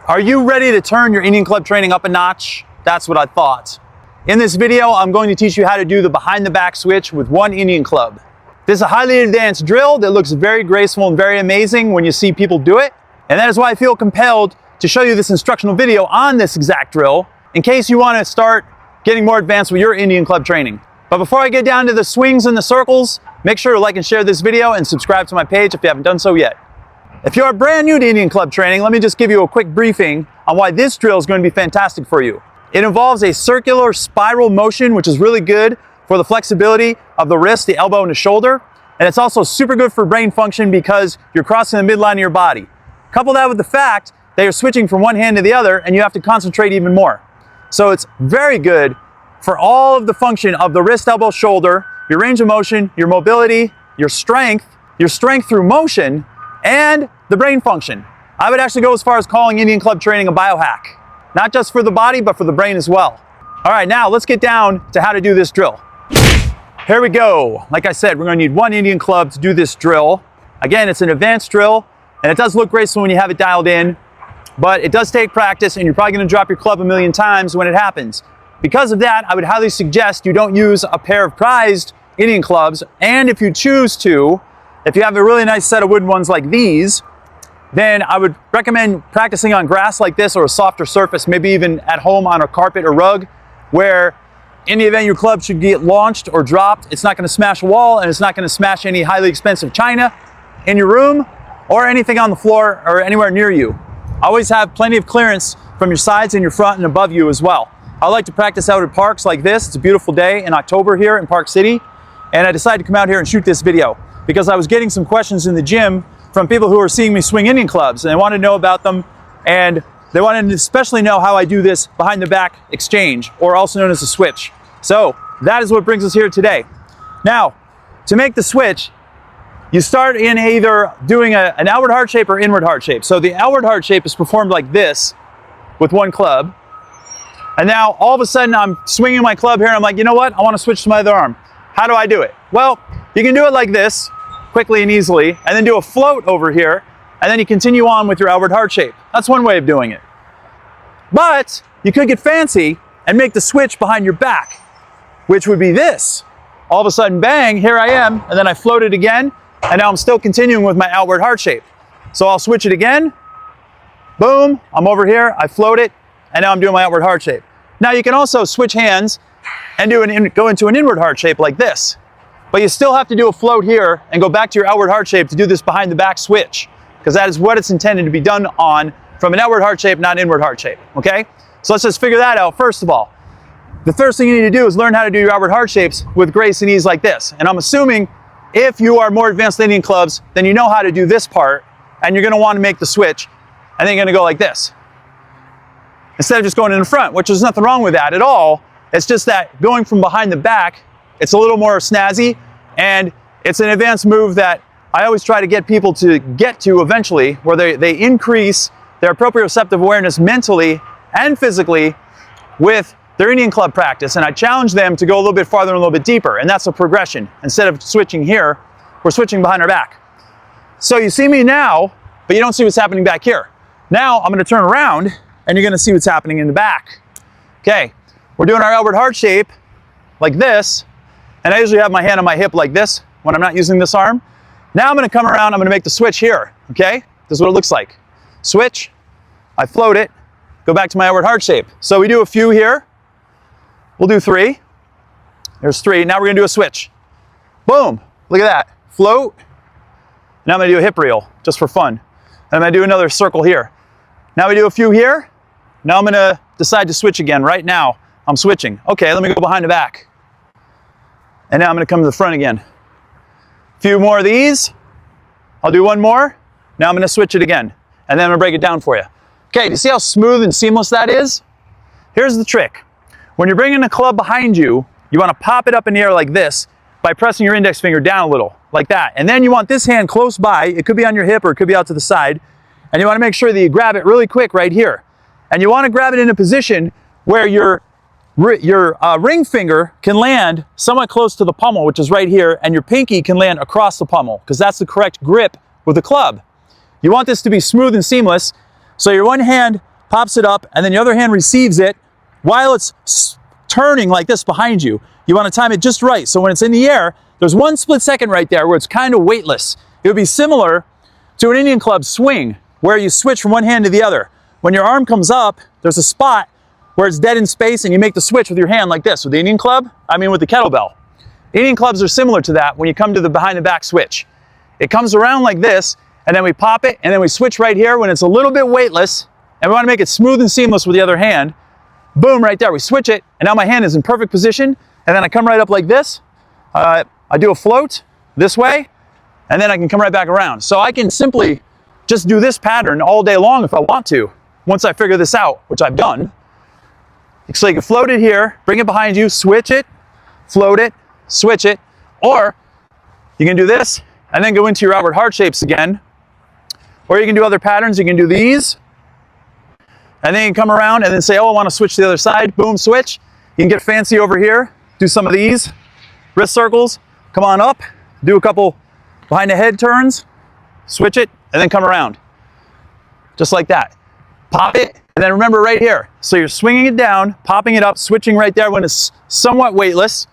Are you ready to turn your Indian club training up a notch? That's what I thought. In this video, I'm going to teach you how to do the behind the back switch with one Indian club. This is a highly advanced drill that looks very graceful and very amazing when you see people do it. And that is why I feel compelled to show you this instructional video on this exact drill in case you want to start getting more advanced with your Indian club training. But before I get down to the swings and the circles, make sure to like and share this video and subscribe to my page if you haven't done so yet. If you are brand new to Indian club training, let me just give you a quick briefing on why this drill is going to be fantastic for you. It involves a circular spiral motion, which is really good for the flexibility of the wrist, the elbow, and the shoulder. And it's also super good for brain function because you're crossing the midline of your body. Couple that with the fact that you're switching from one hand to the other and you have to concentrate even more. So it's very good for all of the function of the wrist, elbow, shoulder, your range of motion, your mobility, your strength through motion, and the brain function. I would actually go as far as calling Indian club training a biohack. Not just for the body, but for the brain as well. All right, now let's get down to how to do this drill. Here we go. Like I said, we're going to need one Indian club to do this drill. Again, it's an advanced drill, and it does look graceful when you have it dialed in, but it does take practice, and you're probably going to drop your club a million times when it happens. Because of that, I would highly suggest you don't use a pair of prized Indian clubs, and if you choose to, if you have a really nice set of wooden ones like these, then I would recommend practicing on grass like this or a softer surface, maybe even at home on a carpet or rug, where in the event your club should get launched or dropped, it's not going to smash a wall and it's not going to smash any highly expensive china in your room or anything on the floor or anywhere near you. Always have plenty of clearance from your sides and your front and above you as well. I like to practice out at parks like this. It's a beautiful day in October here in Park City, and I decided to come out here and shoot this video because I was getting some questions in the gym from people who are seeing me swing Indian clubs, and they wanted to know about them, and they wanted to especially know how I do this behind the back exchange, or also known as a switch. So that is what brings us here today. Now, to make the switch, you start in either doing an outward heart shape or inward heart shape. So the outward heart shape is performed like this with one club. And now all of a sudden I'm swinging my club here and I'm like, you know what? I want to switch to my other arm. How do I do it? Well, you can do it like this, quickly and easily, and then do a float over here, and then you continue on with your outward heart shape. That's one way of doing it. But you could get fancy and make the switch behind your back, which would be this. All of a sudden, bang, here I am, and then I float it again, and now I'm still continuing with my outward heart shape. So I'll switch it again, boom, I'm over here, I float it, and now I'm doing my outward heart shape. Now you can also switch hands and go into an inward heart shape like this. But you still have to do a float here and go back to your outward heart shape to do this behind the back switch, because that is what it's intended to be done on, from an outward heart shape, not inward heart shape, okay? So let's just figure that out first of all. The first thing you need to do is learn how to do your outward heart shapes with grace and ease like this. And I'm assuming if you are more advanced Indian clubs, then you know how to do this part, and you're gonna wanna make the switch, and then you're gonna go like this, instead of just going in the front, which there's nothing wrong with that at all. It's just that going from behind the back, it's a little more snazzy, and it's an advanced move that I always try to get people to get to eventually, where they increase their proprioceptive awareness mentally and physically with their Indian club practice. And I challenge them to go a little bit farther and a little bit deeper, and that's a progression. Instead of switching here, we're switching behind our back. So you see me now, but you don't see what's happening back here. Now I'm going to turn around, and you're going to see what's happening in the back. Okay, we're doing our outward heart shape like this. And I usually have my hand on my hip like this when I'm not using this arm. Now I'm going to come around, I'm going to make the switch here, okay? This is what it looks like. Switch, I float it, go back to my outward heart shape. So we do a few here. We'll do 3. There's 3. Now we're going to do a switch. Boom, look at that. Float. Now I'm going to do a hip reel, just for fun. And I'm going to do another circle here. Now we do a few here. Now I'm going to decide to switch again. Right now, I'm switching. Okay, let me go behind the back. And now I'm going to come to the front again. A few more of these. I'll do one more. Now I'm going to switch it again. And then I'm going to break it down for you. Okay, do you see how smooth and seamless that is? Here's the trick. When you're bringing the club behind you, you want to pop it up in the air like this by pressing your index finger down a little, like that. And then you want this hand close by. It could be on your hip or it could be out to the side. And you want to make sure that you grab it really quick right here. And you want to grab it in a position where your ring finger can land somewhat close to the pommel, which is right here, and your pinky can land across the pommel, because that's the correct grip with the club. You want this to be smooth and seamless, so your one hand pops it up, and then the other hand receives it while it's turning like this behind you. You want to time it just right, so when it's in the air, there's one split second right there where it's kind of weightless. It would be similar to an Indian club swing, where you switch from one hand to the other. When your arm comes up, there's a spot where it's dead in space and you make the switch with your hand like this. With the Indian club, I mean with the kettlebell. Indian clubs are similar to that when you come to the behind the back switch. It comes around like this, and then we pop it, and then we switch right here when it's a little bit weightless, and we want to make it smooth and seamless with the other hand. Boom, right there, we switch it, and now my hand is in perfect position, and then I come right up like this. I do a float this way, and then I can come right back around. So I can simply just do this pattern all day long if I want to, once I figure this out, which I've done. So you can float it here, bring it behind you, switch it, float it, switch it, or you can do this and then go into your outward heart shapes again. Or you can do other patterns. You can do these, and then you can come around and then say, oh, I want to switch to the other side. Boom, switch. You can get fancy over here. Do some of these wrist circles. Come on up. Do a couple behind the head turns. Switch it, and then come around. Just like that. Pop it, and then remember right here. So you're swinging it down, popping it up, switching right there when it's somewhat weightless.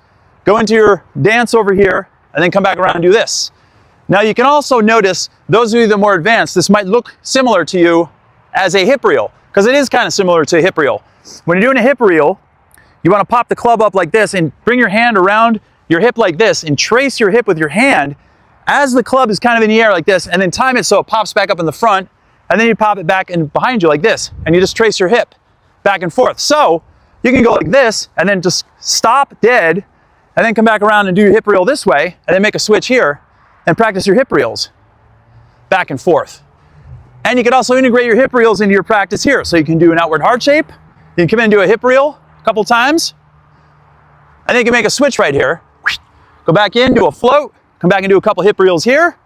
Go into your dance over here, and then come back around and do this. Now you can also notice, those of you that are more advanced, this might look similar to you as a hip reel, because it is kind of similar to a hip reel. When you're doing a hip reel, you want to pop the club up like this and bring your hand around your hip like this and trace your hip with your hand as the club is kind of in the air like this, and then time it so it pops back up in the front, and then you pop it back and behind you like this, and you just trace your hip back and forth. So you can go like this, and then just stop dead, and then come back around and do your hip reel this way, and then make a switch here, and practice your hip reels back and forth. And you can also integrate your hip reels into your practice here. So you can do an outward heart shape, you can come in and do a hip reel a couple times, and then you can make a switch right here. Go back in, do a float, come back and do a couple hip reels here,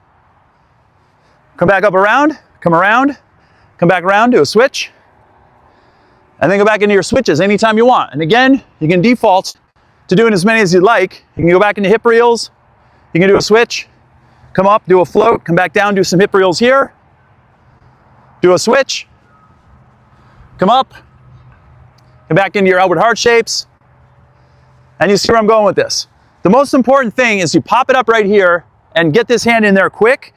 come back up around, come around, come back around, do a switch, and then go back into your switches anytime you want. And again, you can default to doing as many as you'd like. You can go back into hip reels, you can do a switch, come up, do a float, come back down, do some hip reels here, do a switch, come up, come back into your outward heart shapes, and you see where I'm going with this. The most important thing is you pop it up right here and get this hand in there quick,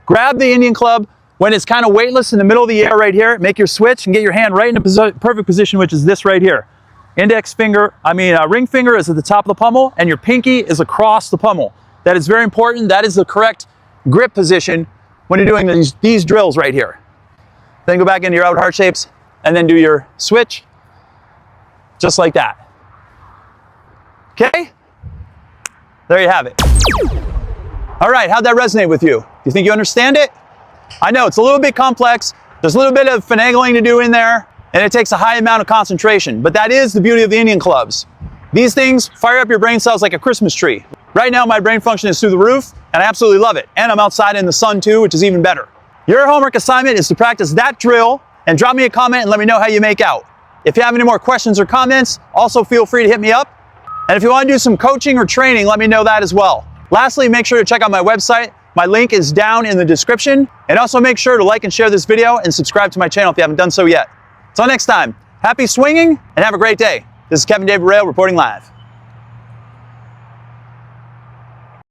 grab the Indian club when it's kind of weightless in the middle of the air right here, make your switch and get your hand right in a perfect position, which is this right here. Ring finger is at the top of the pommel, and your pinky is across the pommel. That is very important. That is the correct grip position when you're doing these drills right here. Then go back into your outward heart shapes, and then do your switch, just like that. Okay? There you have it. All right, how'd that resonate with you? Do you think you understand it? I know it's a little bit complex. There's a little bit of finagling to do in there, and it takes a high amount of concentration, but that is the beauty of the Indian clubs. These things fire up your brain cells like a Christmas tree. Right now, my brain function is through the roof, and I absolutely love it. And I'm outside in the sun too, which is even better. Your homework assignment is to practice that drill and drop me a comment and let me know how you make out. If you have any more questions or comments, also feel free to hit me up. And if you want to do some coaching or training, let me know that as well. Lastly, make sure to check out my website. My link is down in the description. And also make sure to like and share this video and subscribe to my channel if you haven't done so yet. Until next time, happy swinging and have a great day. This is Kevin David Rail reporting live.